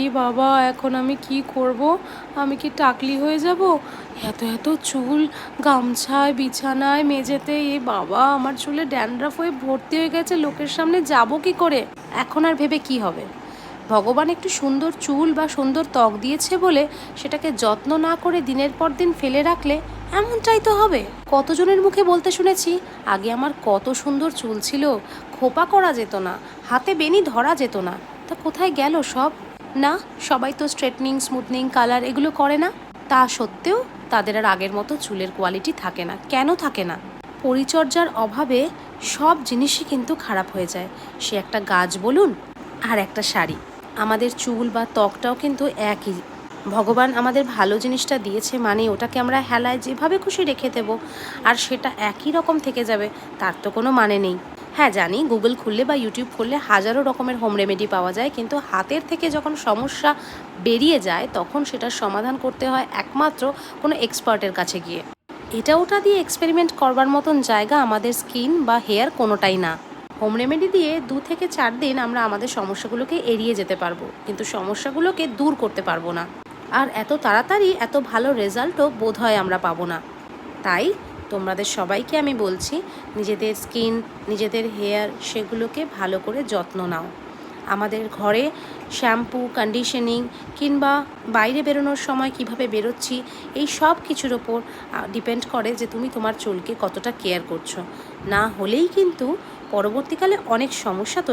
এ বাবা, এখন আমি কি করব? আমি কি টাকলি হয়ে যাব? এত এত চুল গামছায়, বিছানায়, মেঝেতে, এ বাবা, আমার চুলে ড্যান্ড্রাফ হয়ে ভর্তি হয়ে গেছে। লোকের সামনে যাব কি করে? এখন আর ভেবে কি হবে? ভগবান একটু সুন্দর চুল বা সুন্দর ত্বক দিয়েছে বলে সেটাকে যত্ন না করে দিনের পর দিন ফেলে রাখলে এমনটাই তো হবে। কতজনের মুখে বলতে শুনেছি, আগে আমার কত সুন্দর চুল ছিল, খোপা করা যেত না, হাতে বেনি ধরা যেত না। তা কোথায় গেল সব? না, সবাই তো স্ট্রেটনিং, স্মুথনিং, কালার এগুলো করে না। তা সত্ত্বেও তাদের আর আগের মতো চুলের কোয়ালিটি থাকে না। কেন থাকে না? পরিচর্যার অভাবে সব জিনিসই কিন্তু খারাপ হয়ে যায়। সে একটা গাছ বলুন আর একটা শাড়ি। আমাদের চুল বা ত্বকটাও কিন্তু একই। ভগবান আমাদের ভালো জিনিসটা দিয়েছে মানে ওটাকে আমরা হেলায় যেভাবে খুশি রেখে দেব আর সেটা একই রকম থেকে যাবে, তার তো কোনো মানে নেই। হ্যাঁ জানি, গুগল খুললে বা ইউটিউব খুললে হাজারো রকমের হোম রেমেডি পাওয়া যায়, কিন্তু হাতের থেকে যখন সমস্যা বেরিয়ে যায় তখন সেটার সমাধান করতে হয় একমাত্র কোনো এক্সপার্টের কাছে গিয়ে। এটা ওটা দিয়ে এক্সপেরিমেন্ট করবার মতন জায়গা আমাদের স্কিন বা হেয়ার কোনোটাই না। হোম রেমেডি দিয়ে 2 থেকে 4 দিন আমরা আমাদের সমস্যাগুলোকে এড়িয়ে যেতে পারবো, কিন্তু সমস্যাগুলোকে দূর করতে পারবো না। আর এত তাড়াতাড়ি এত ভালো রেজাল্টও বোধ হয় আমরা পাবো না। তাই তোমাদের সবাইকে আমি বলছি, নিজেদের স্কিন, নিজেদের হেয়ার, সেগুলোকে ভালো করে যত্ন নাও। আমাদের ঘরে শ্যাম্পু, কন্ডিশনিং কিংবা বাইরে বেরোনোর সময় কিভাবে বেরোচ্ছি, এই সব কিছুর ওপর ডিপেন্ড করে যে তুমি তোমার চুলকে কতটা কেয়ার করছো। না হলেই কিন্তু পরবর্তীকালে অনেক সমস্যা তৈরি